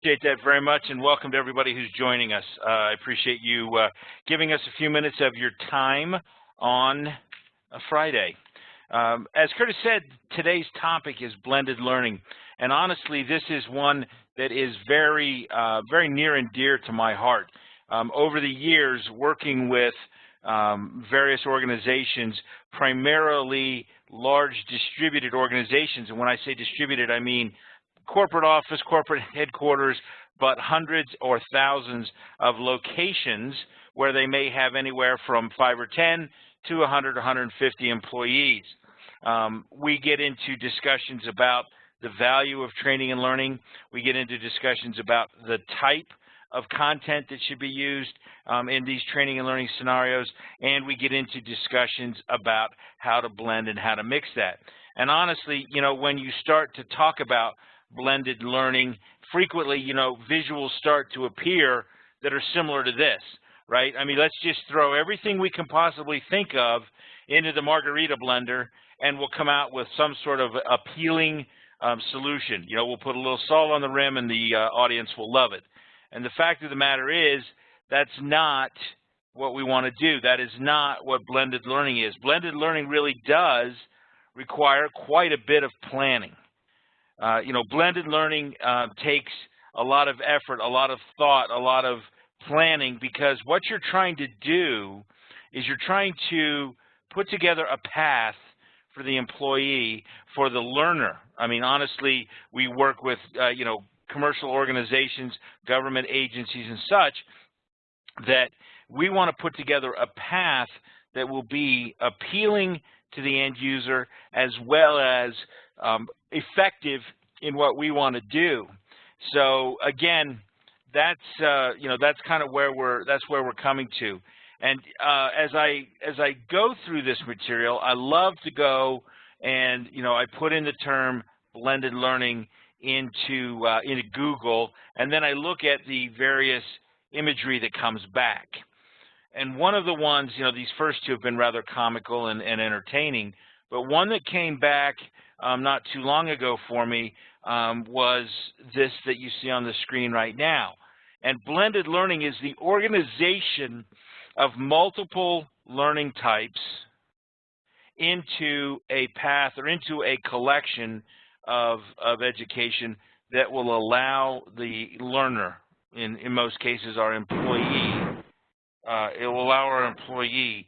Appreciate that very much, and welcome to everybody who's joining us. I appreciate you giving us a few minutes of your time on a Friday. As Curtis said, today's topic is blended learning, and honestly, this is one that is very near and dear to my heart. Over the years, working with various organizations, primarily large distributed organizations, and when I say distributed, I mean corporate office, corporate headquarters, but hundreds or thousands of locations where they may have anywhere from 5 or 10 to 100 or 150 employees. We get into discussions about the value of training and learning. We get into discussions about the type of content that should be used in these training and learning scenarios, and we get into discussions about how to blend and how to mix that. And honestly, when you start to talk about blended learning, frequently, visuals start to appear that are similar to this, right? I mean, let's just throw everything we can possibly think of into the margarita blender, and we'll come out with some sort of appealing solution. We'll put a little salt on the rim, and the audience will love it. And the fact of the matter is, that's not what we want to do. That is not what blended learning is. Blended learning really does require quite a bit of planning. Blended learning takes a lot of effort, a lot of thought, a lot of planning, because what you're trying to do is you're trying to put together a path for the employee, for the learner. I mean, honestly, we work with, commercial organizations, government agencies and such, that we want to put together a path that will be appealing to the end user as well as effective in what we want to do. So again, that's kind of where we're coming to. And as I go through this material, I love to go and I put in the term blended learning into Google, and then I look at the various imagery that comes back. And one of the ones, these first two have been rather comical and entertaining, but one that came back not too long ago for me was this that you see on the screen right now. And blended learning is the organization of multiple learning types into a path or into a collection of education that will allow the learner, in most cases our employee, it will allow our employee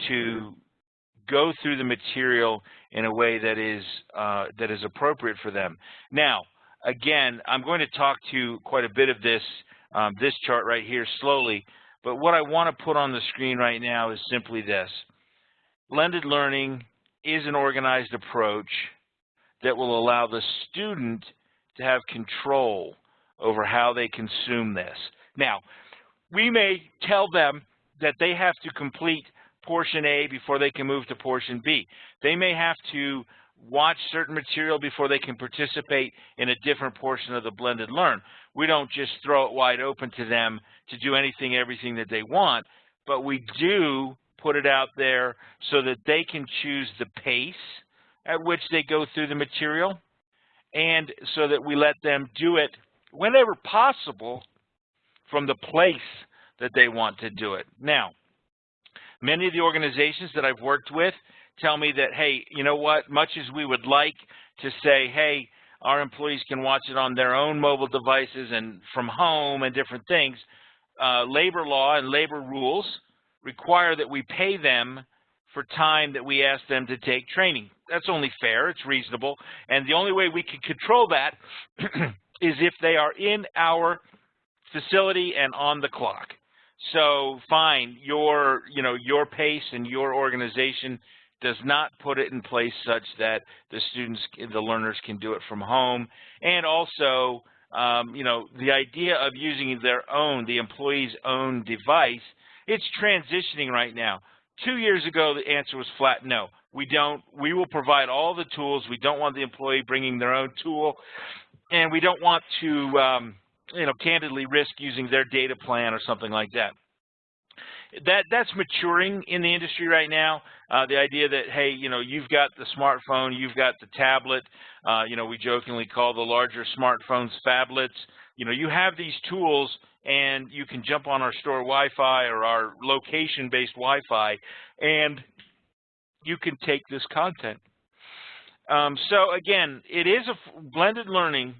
to go through the material in a way that is appropriate for them. Now, again, I'm going to talk to quite a bit of this chart right here slowly, but what I want to put on the screen right now is simply this. Blended learning is an organized approach that will allow the student to have control over how they consume this. Now, we may tell them that they have to complete portion A before they can move to portion B. They may have to watch certain material before they can participate in a different portion of the blended learn. We don't just throw it wide open to them to do everything that they want, but we do put it out there so that they can choose the pace at which they go through the material, and so that we let them do it whenever possible from the place that they want to do it. Now, many of the organizations that I've worked with tell me that, hey, you know what, much as we would like to say, hey, our employees can watch it on their own mobile devices and from home and different things, labor law and labor rules require that we pay them for time that we ask them to take training. That's only fair, it's reasonable, and the only way we can control that is if they are in our facility and on the clock. So fine, your pace and your organization does not put it in place such that the learners can do it from home. And also, the idea of using the employee's own device, it's transitioning right now. 2 years ago, the answer was flat no. We don't. We will provide all the tools. We don't want the employee bringing their own tool, and we don't want to, candidly risk using their data plan or something like that. That's maturing in the industry right now. The idea that, hey, you've got the smartphone, you've got the tablet. We jokingly call the larger smartphones phablets. You have these tools, and you can jump on our store Wi-Fi or our location-based Wi-Fi, and you can take this content. So again, blended learning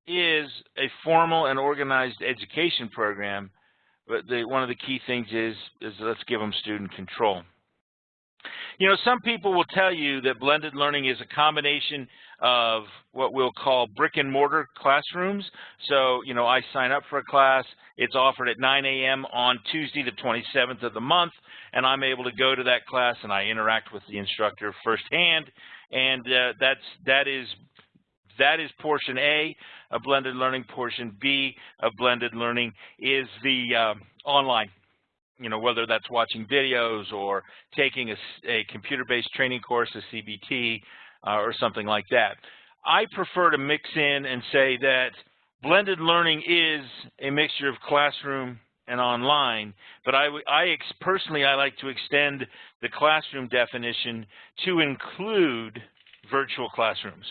is a formal and organized education program. But one of the key things is let's give them student control. Some people will tell you that blended learning is a combination of what we'll call brick and mortar classrooms. So, I sign up for a class, it's offered at 9 a.m. on Tuesday the 27th of the month, and I'm able to go to that class and I interact with the instructor firsthand, and that is portion A of blended learning. Portion B of blended learning is the online, whether that's watching videos or taking a computer-based training course, a CBT, or something like that. I prefer to mix in and say that blended learning is a mixture of classroom and online, but personally, I like to extend the classroom definition to include virtual classrooms.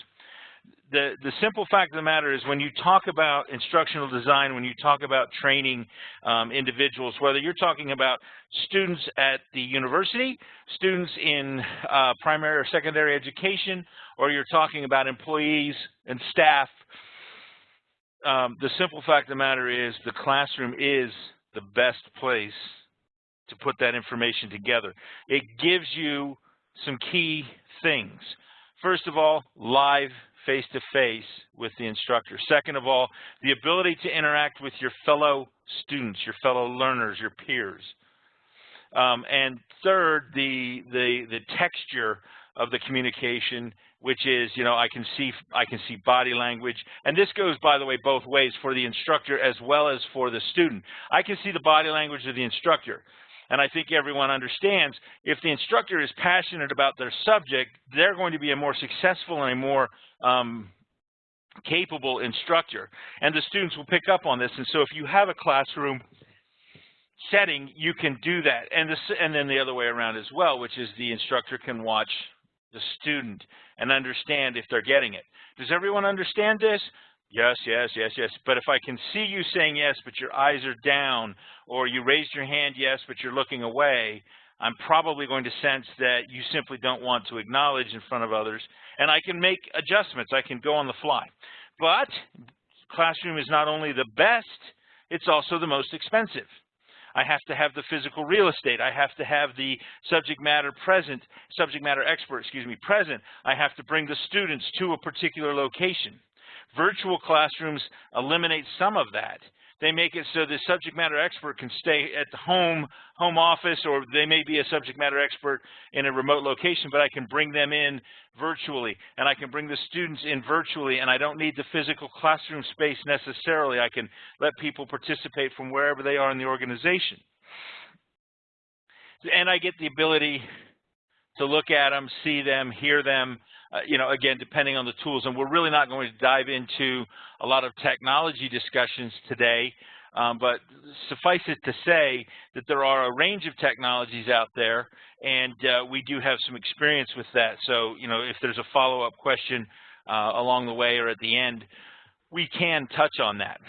The simple fact of the matter is, when you talk about instructional design, when you talk about training individuals, whether you're talking about students at the university, students in primary or secondary education, or you're talking about employees and staff, the simple fact of the matter is the classroom is the best place to put that information together. It gives you some key things. First of all, live face-to-face with the instructor. Second of all, the ability to interact with your fellow students, your fellow learners, your peers. And third, the texture of the communication, which is, I can see body language. And this goes, by the way, both ways, for the instructor as well as for the student. I can see the body language of the instructor. And I think everyone understands, if the instructor is passionate about their subject, they're going to be a more successful and a more capable instructor. And the students will pick up on this. And so if you have a classroom setting, you can do that. And then the other way around as well, which is the instructor can watch the student and understand if they're getting it. Does everyone understand this? Yes, yes, yes, yes. But if I can see you saying yes, but your eyes are down, or you raised your hand yes, but you're looking away, I'm probably going to sense that you simply don't want to acknowledge in front of others, and I can make adjustments. I can go on the fly. But classroom is not only the best, it's also the most expensive. I have to have the physical real estate. I have to have the subject matter expert, present. I have to bring the students to a particular location. Virtual classrooms eliminate some of that. They make it so the subject matter expert can stay at the home office, or they may be a subject matter expert in a remote location, but I can bring them in virtually, and I can bring the students in virtually, and I don't need the physical classroom space necessarily. I can let people participate from wherever they are in the organization. And I get the ability to look at them, see them, hear them, again, depending on the tools. And we're really not going to dive into a lot of technology discussions today, but suffice it to say that there are a range of technologies out there, and we do have some experience with that. So, if there's a follow-up question along the way or at the end, we can touch on that.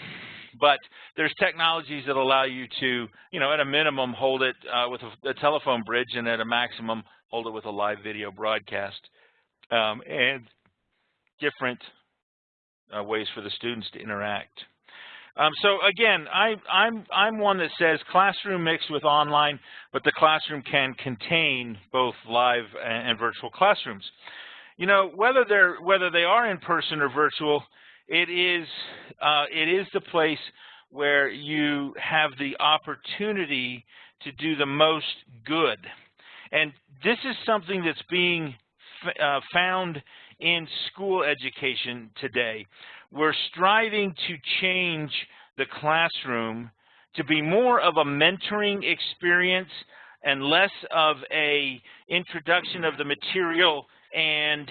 But there's technologies that allow you to, at a minimum, hold it with a telephone bridge, and at a maximum, hold it with a live video broadcast, and different ways for the students to interact. So again, I'm one that says classroom mixed with online, but the classroom can contain both live and virtual classrooms. Whether they are in person or virtual, it is the place where you have the opportunity to do the most good. And this is something that's being found in school education today. We're striving to change the classroom to be more of a mentoring experience and less of a introduction of the material and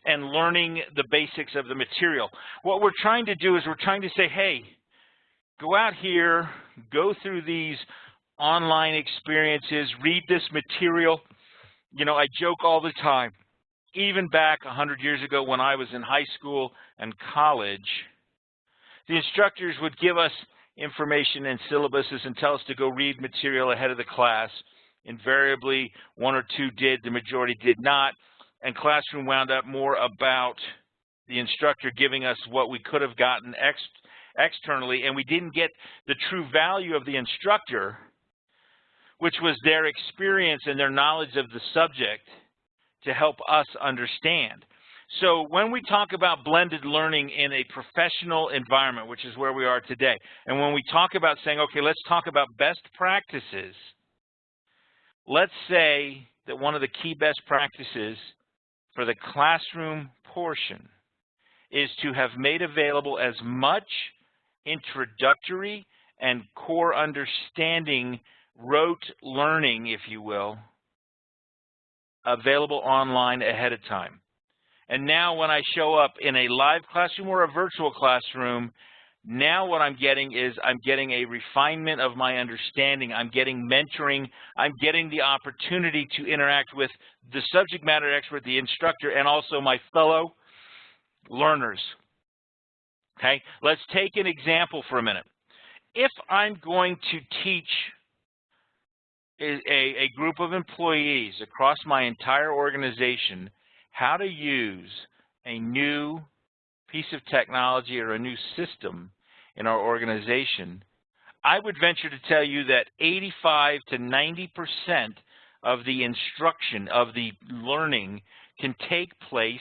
learning the basics of the material. What we're trying to do is we're trying to say, hey, go out here, go through these online experiences, read this material. You know, I joke all the time. Even back 100 years ago when I was in high school and college, the instructors would give us information and syllabuses and tell us to go read material ahead of the class. Invariably, one or two did, the majority did not, and classroom wound up more about the instructor giving us what we could have gotten externally, and we didn't get the true value of the instructor, which was their experience and their knowledge of the subject to help us understand. So when we talk about blended learning in a professional environment, which is where we are today, and when we talk about saying, okay, let's talk about best practices, let's say that one of the key best practices for the classroom portion is to have made available as much introductory and core understanding, rote learning, if you will, available online ahead of time. And now when I show up in a live classroom or a virtual classroom, now what I'm getting is I'm getting a refinement of my understanding. I'm getting mentoring. I'm getting the opportunity to interact with the subject matter expert, the instructor, and also my fellow learners. Okay, let's take an example for a minute. If I'm going to teach a group of employees across my entire organization how to use a new piece of technology or a new system in our organization, I would venture to tell you that 85 to 90% of the instruction, of the learning, can take place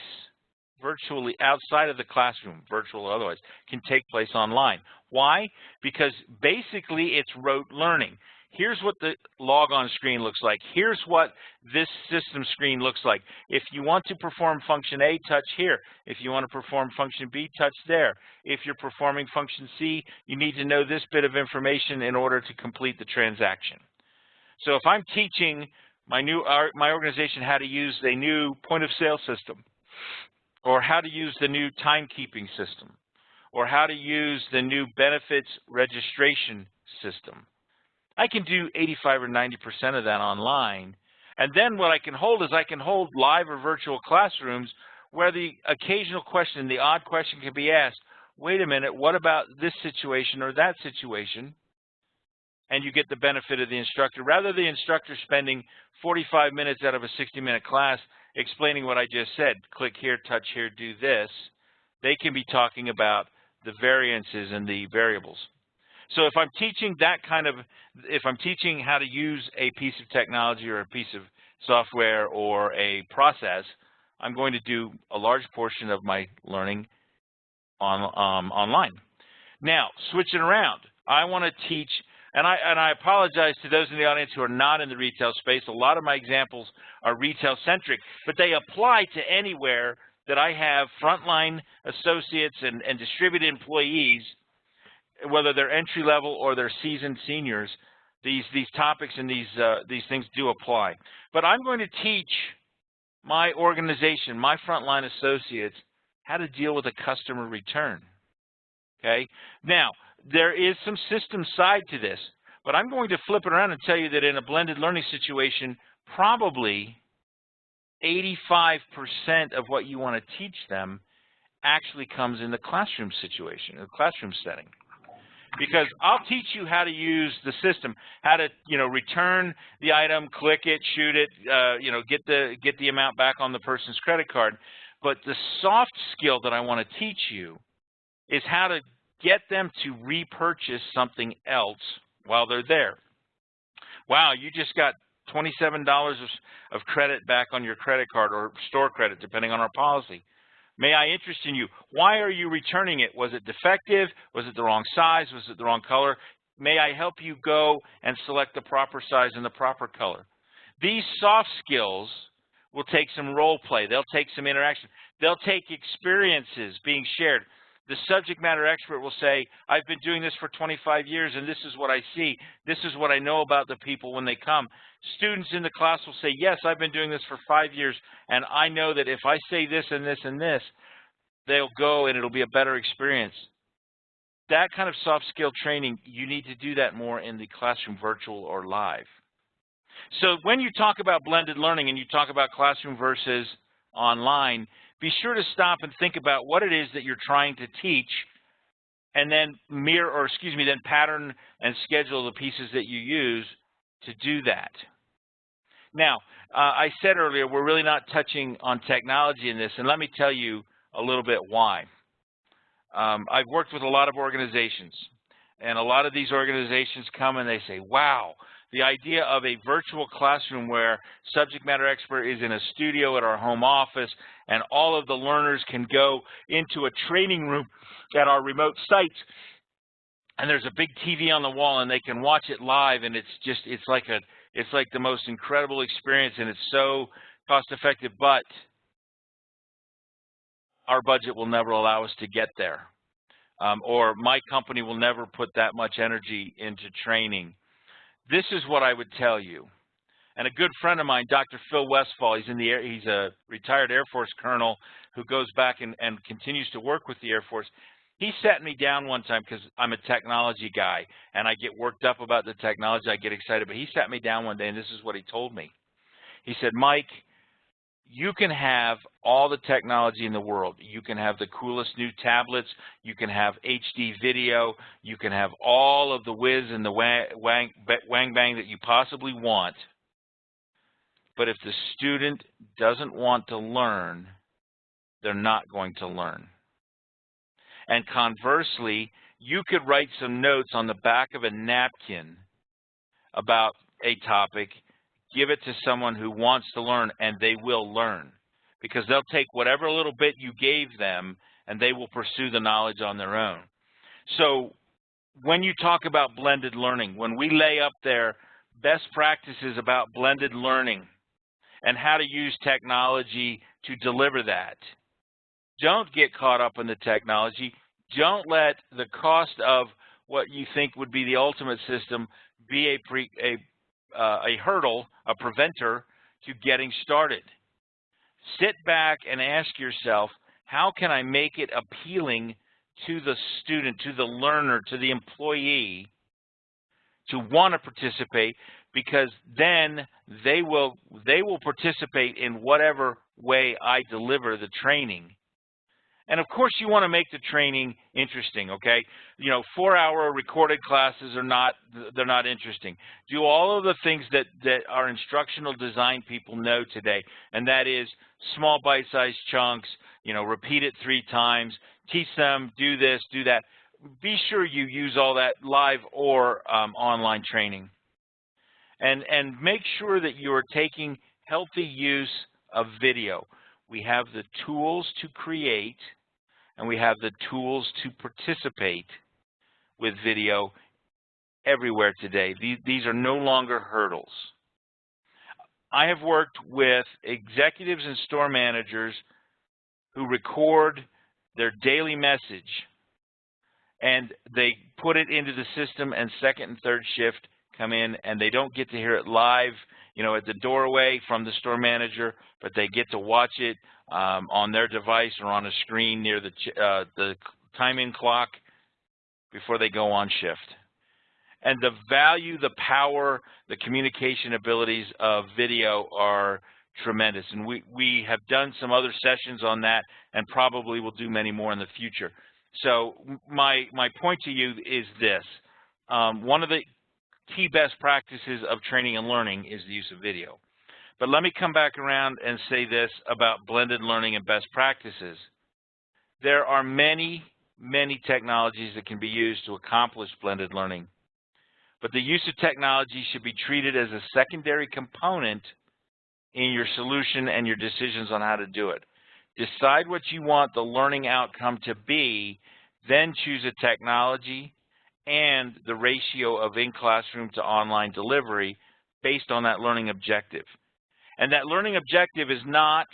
virtually outside of the classroom, virtual or otherwise, can take place online. Why? Because basically it's rote learning. Here's what the log-on screen looks like. Here's what this system screen looks like. If you want to perform function A, touch here. If you want to perform function B, touch there. If you're performing function C, you need to know this bit of information in order to complete the transaction. So if I'm teaching my organization how to use a new point-of-sale system, or how to use the new timekeeping system, or how to use the new benefits registration system, I can do 85 or 90% of that online. And then what I can hold is I can hold live or virtual classrooms where the occasional question, the odd question can be asked, wait a minute, what about this situation or that situation? And you get the benefit of the instructor. Rather than the instructor spending 45 minutes out of a 60-minute class explaining what I just said, click here, touch here, do this, they can be talking about the variances and the variables. So if I'm teaching that kind of, if I'm teaching how to use a piece of technology or a piece of software or a process, I'm going to do a large portion of my learning online. Now, switch it around. I want to teach, and I apologize to those in the audience who are not in the retail space. A lot of my examples are retail-centric, but they apply to anywhere that I have frontline associates and distributed employees, whether they're entry level or they're seasoned seniors. These topics and these things do apply. But I'm going to teach my organization, my frontline associates, how to deal with a customer return. Okay. Now there is some system side to this, but I'm going to flip it around and tell you that in a blended learning situation, probably 85% of what you want to teach them actually comes in the classroom situation, the classroom setting. Because I'll teach you how to use the system, how to, return the item, click it, shoot it, get the amount back on the person's credit card. But the soft skill that I want to teach you is how to get them to repurchase something else while they're there. Wow, you just got $27 of credit back on your credit card, or store credit, depending on our policy. May I interest in you? Why are you returning it? Was it defective? Was it the wrong size? Was it the wrong color? May I help you go and select the proper size and the proper color? These soft skills will take some role play. They'll take some interaction. They'll take experiences being shared. The subject matter expert will say, I've been doing this for 25 years and this is what I see. This is what I know about the people when they come. Students in the class will say, yes, I've been doing this for 5 years and I know that if I say this and this and this, they'll go and it'll be a better experience. that kind of soft skill training, you need to do that more in the classroom, virtual or live. So when you talk about blended learning and you talk about classroom versus online, be sure to stop and think about what it is that you're trying to teach, and then then pattern and schedule the pieces that you use to do that. Now, I said earlier, we're really not touching on technology in this, and let me tell you a little bit why. I've worked with a lot of organizations, and a lot of these organizations come and they say, wow, the idea of a virtual classroom where subject matter expert is in a studio at our home office and all of the learners can go into a training room at our remote sites, and there's a big TV on the wall and they can watch it live, and it's like the most incredible experience, and it's so cost effective, but our budget will never allow us to get there. Or my company will never put that much energy into training. This is what I would tell you. And a good friend of mine, Dr. Phil Westphal, he's a retired Air Force colonel who goes back and continues to work with the Air Force. He sat me down one time, because I'm a technology guy and I get worked up about the technology, I get excited, but he sat me down one day and this is what he told me. He said, Mike, you can have all the technology in the world. You can have the coolest new tablets. You can have HD video. You can have all of the whiz and the wang bang that you possibly want. But if the student doesn't want to learn, they're not going to learn. And conversely, you could write some notes on the back of a napkin about a topic, give it to someone who wants to learn, and they will learn, because they'll take whatever little bit you gave them and they will pursue the knowledge on their own. So when you talk about blended learning, when we lay up there best practices about blended learning and how to use technology to deliver that, don't get caught up in the technology. Don't let the cost of what you think would be the ultimate system be a hurdle, a preventer to getting started. Sit back and ask yourself, how can I make it appealing to the student, to the learner, to the employee to want to participate, because then they will participate in whatever way I deliver the training. And of course, you want to make the training interesting, okay? 4-hour recorded classes are not interesting. Do all of the things that our instructional design people know today, and that is small bite-sized chunks, repeat it 3 times, teach them, do this, do that. Be sure you use all that live or online training. And make sure that you are taking healthy use of video. We have the tools to create, and we have the tools to participate with video everywhere today. These are no longer hurdles. I have worked with executives and store managers who record their daily message, and they put it into the system, and second and third shift come in, and they don't get to hear it live, at the doorway from the store manager, but they get to watch it on their device or on a screen near the time-in clock before they go on shift. And the value, the power, the communication abilities of video are tremendous. And we have done some other sessions on that, and probably will do many more in the future. So my point to you is this. One of the key best practices of training and learning is the use of video. But let me come back around and say this about blended learning and best practices. There are many, many technologies that can be used to accomplish blended learning. But the use of technology should be treated as a secondary component in your solution and your decisions on how to do it. Decide what you want the learning outcome to be, then choose a technology and the ratio of in-classroom to online delivery based on that learning objective. And that learning objective is not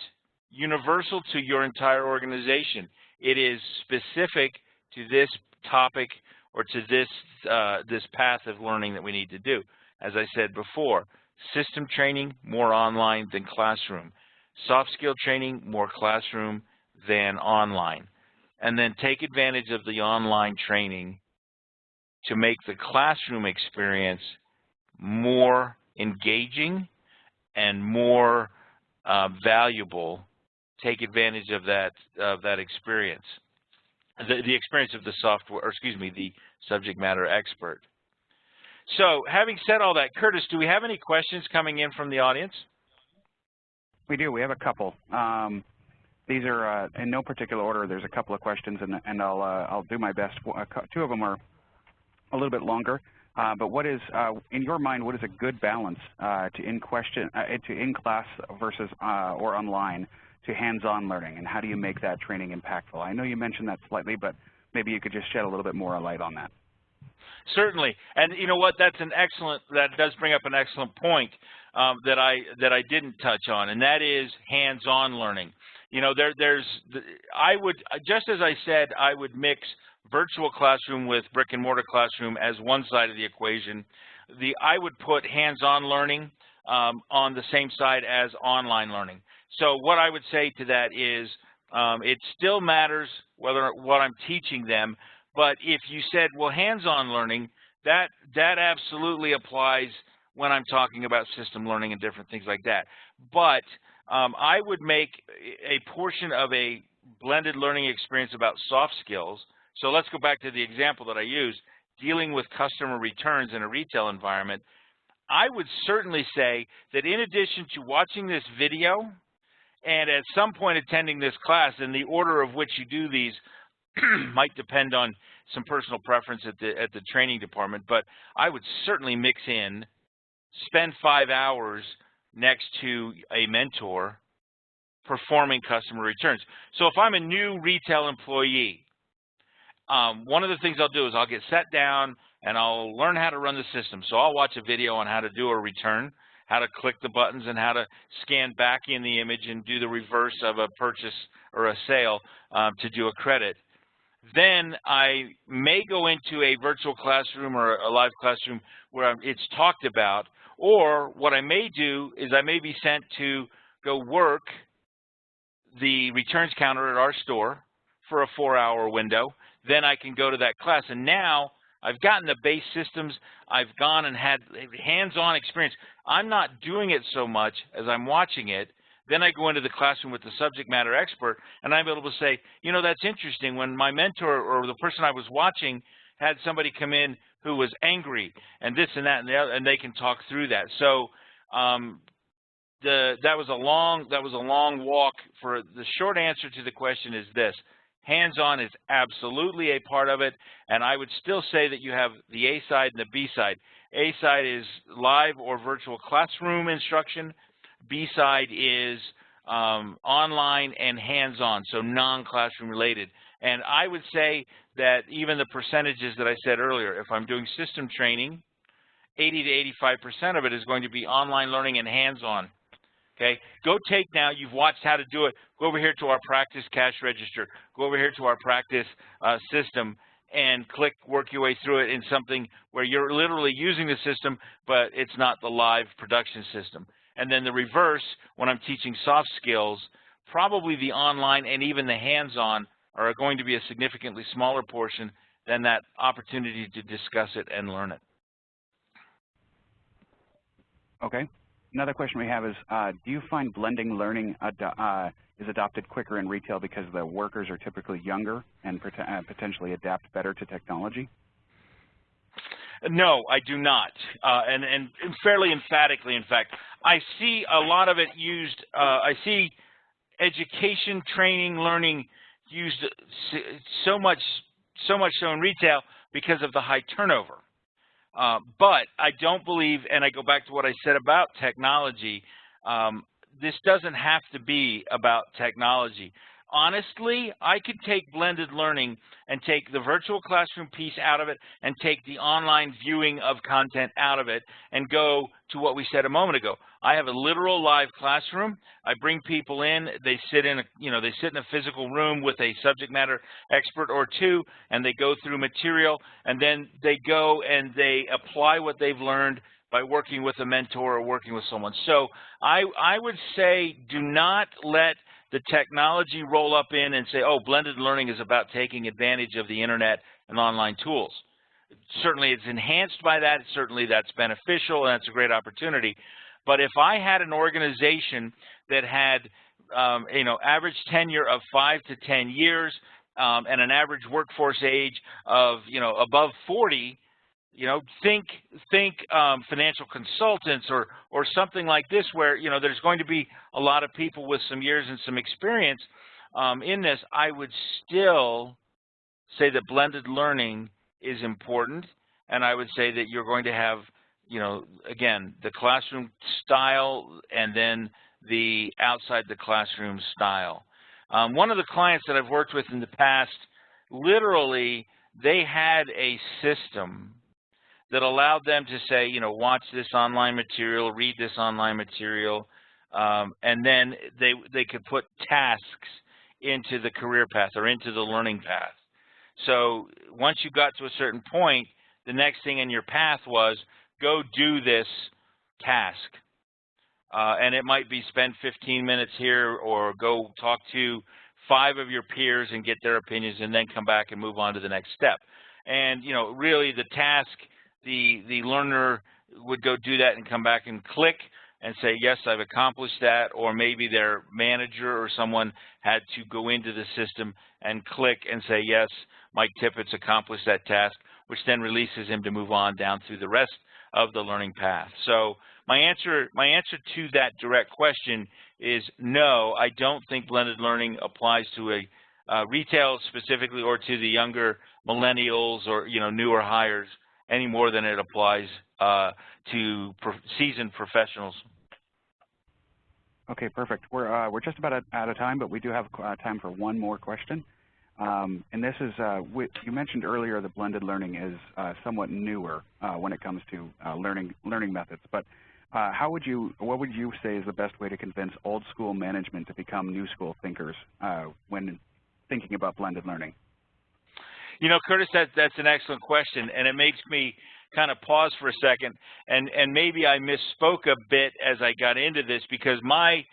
universal to your entire organization. It is specific to this topic or to this path of learning that we need to do. As I said before, system training, more online than classroom. Soft skill training, more classroom than online. and then take advantage of the online training to make the classroom experience more engaging and more valuable. Take advantage of that experience, the experience of the software, or excuse me, the subject matter expert. So, having said all that, Curtis, do we have any questions coming in from the audience? We do. We have a couple. These are in no particular order. There's a couple of questions, and I'll do my best. Two of them are a little bit longer. But what is, in your mind, what is a good balance to in-class versus or online to hands-on learning, and how do you make that training impactful? I know you mentioned that slightly, but maybe you could just shed a little bit more light on that. Certainly, and you know what? That does bring up an excellent point that I didn't touch on, and that is hands-on learning. You know, I would, just as I said, I would mix virtual classroom with brick and mortar classroom as one side of the equation. I would put hands-on learning on the same side as online learning. So what I would say to that is it still matters what I'm teaching them, but if you said, well, hands-on learning, that absolutely applies when I'm talking about system learning and different things like that. But I would make a portion of a blended learning experience about soft skills. So let's go back to the example that I used, dealing with customer returns in a retail environment. I would certainly say that in addition to watching this video and at some point attending this class, and the order of which you do these might depend on some personal preference at the training department, but I would certainly mix in, spend 5 hours next to a mentor performing customer returns. So if I'm a new retail employee, one of the things I'll do is I'll get sat down and I'll learn how to run the system. So I'll watch a video on how to do a return, how to click the buttons, and how to scan back in the image and do the reverse of a purchase or a sale to do a credit. Then I may go into a virtual classroom or a live classroom where it's talked about, or what I may do is I may be sent to go work the returns counter at our store for a 4-hour window. Then I can go to that class, and now I've gotten the base systems. I've gone and had hands-on experience. I'm not doing it so much as I'm watching it. Then I go into the classroom with the subject matter expert, and I'm able to say, you know, that's interesting. When my mentor or the person I was watching had somebody come in who was angry and this and that and the other, and they can talk through that. So that was a long walk. For the short answer to the question is this: hands-on is absolutely a part of it, and I would still say that you have the A side and the B side. A side is live or virtual classroom instruction. B side is online and hands-on, so non-classroom related. And I would say that even the percentages that I said earlier, if I'm doing system training, 80 to 85% of it is going to be online learning and hands-on. Okay, go take now, you've watched how to do it, go over here to our practice cash register, go over here to our practice system, and click, work your way through it in something where you're literally using the system, but it's not the live production system. And then the reverse, when I'm teaching soft skills, probably the online and even the hands-on are going to be a significantly smaller portion than that opportunity to discuss it and learn it. Okay. Another question we have is, do you find blending learning is adopted quicker in retail because the workers are typically younger and potentially adapt better to technology? No, I do not, and fairly emphatically, in fact. I see a lot of it used, I see education, training, learning used so much so in retail because of the high turnover. But I don't believe, and I go back to what I said about technology, this doesn't have to be about technology. Honestly, I could take blended learning and take the virtual classroom piece out of it and take the online viewing of content out of it and go to what we said a moment ago. I have a literal live classroom. I bring people in. They sit in a physical room with a subject matter expert or two, and they go through material, and then they go and they apply what they've learned by working with a mentor or working with someone. So I would say do not let the technology roll up in and say, oh, blended learning is about taking advantage of the internet and online tools. Certainly it's enhanced by that. Certainly that's beneficial, and that's a great opportunity. But if I had an organization that had average tenure of 5 to 10 years and an average workforce age of above 40, think financial consultants or something like this, where there's going to be a lot of people with some years and some experience in this. I would still say that blended learning is important, and I would say that you're going to have again, the classroom style and then the outside the classroom style. One of the clients that I've worked with in the past, literally, they had a system that allowed them to say, watch this online material, read this online material, and then they could put tasks into the career path or into the learning path. So once you got to a certain point, the next thing in your path was go do this task. And it might be spend 15 minutes here or go talk to 5 of your peers and get their opinions and then come back and move on to the next step. And, really the task, the learner would go do that and come back and click and say, yes, I've accomplished that, or maybe their manager or someone had to go into the system and click and say, yes, Mike Tippets accomplished that task, which then releases him to move on down through the rest of the learning path. So my answer to that direct question is no, I don't think blended learning applies to a retail specifically or to the younger millennials or newer hires any more than it applies to seasoned professionals. Okay, perfect. We're just about out of time, but we do have time for one more question. And this is, you mentioned earlier that blended learning is somewhat newer when it comes to learning methods. But what would you say is the best way to convince old school management to become new school thinkers when thinking about blended learning? Curtis, that's an excellent question, and it makes me kind of pause for a second, and maybe I misspoke a bit as I got into this, because my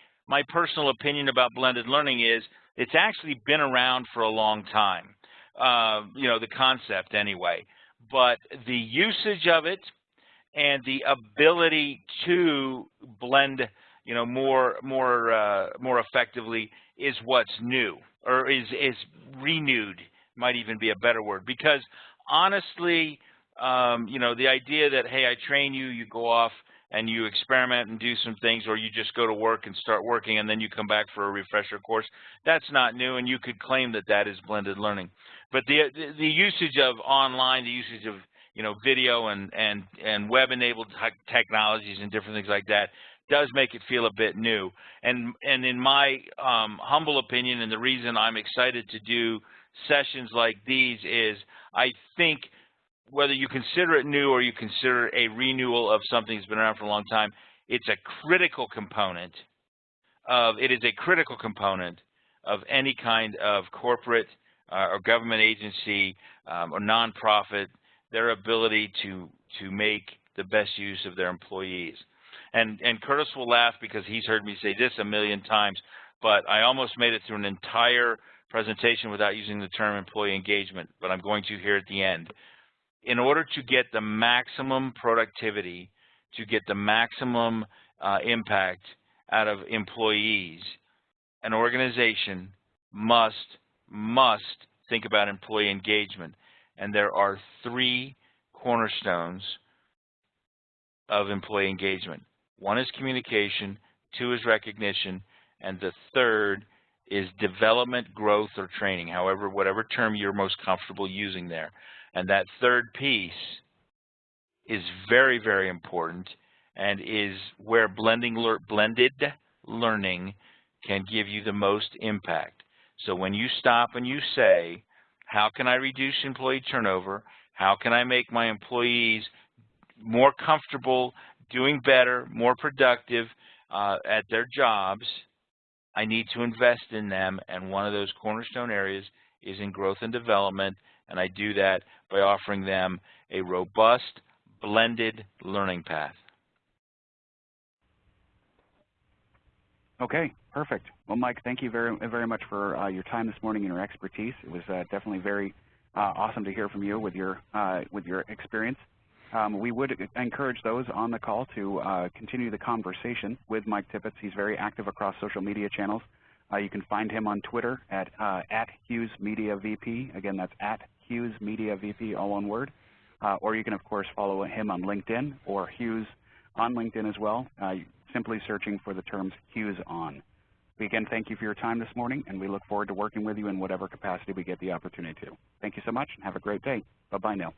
personal opinion about blended learning is it's actually been around for a long time, the concept anyway, but the usage of it and the ability to blend, more effectively is what's new, or is renewed, might even be a better word, because honestly, the idea that, hey, I train you, you go off and you experiment and do some things, or you just go to work and start working and then you come back for a refresher course, that's not new, and you could claim that that is blended learning. But the usage of online, the usage of video and web-enabled technologies and different things like that does make it feel a bit new. And in my humble opinion, and the reason I'm excited to do sessions like these is, I think whether you consider it new or you consider a renewal of something that's been around for a long time, it's a critical component of any kind of corporate or government agency or nonprofit, their ability to make the best use of their employees. And Curtis will laugh because he's heard me say this a million times, but I almost made it through an entire presentation without using the term employee engagement, but I'm going to here at the end. In order to get the maximum productivity, to get the maximum impact out of employees, an organization must think about employee engagement. And there are 3 cornerstones of employee engagement. 1 is communication, 2 is recognition, and the 3rd is development, growth, or training, whatever term you're most comfortable using there. And that 3rd piece is very, very important and is where blended learning can give you the most impact. So when you stop and you say, how can I reduce employee turnover? How can I make my employees more comfortable, doing better, more productive at their jobs? I need to invest in them, and one of those cornerstone areas is in growth and development, and I do that by offering them a robust, blended learning path. Okay, perfect. Well, Mike, thank you very much for your time this morning and your expertise. It was definitely very awesome to hear from you with your experience. We would encourage those on the call to continue the conversation with Mike Tippets. He's very active across social media channels. You can find him on Twitter at HughesMediaVP. Again, that's at HughesMediaVP, all one word. Or you can, of course, follow him on LinkedIn or Hughes on LinkedIn as well, simply searching for the terms HughesOn. We again thank you for your time this morning, and we look forward to working with you in whatever capacity we get the opportunity to. Thank you so much, and have a great day. Bye-bye now.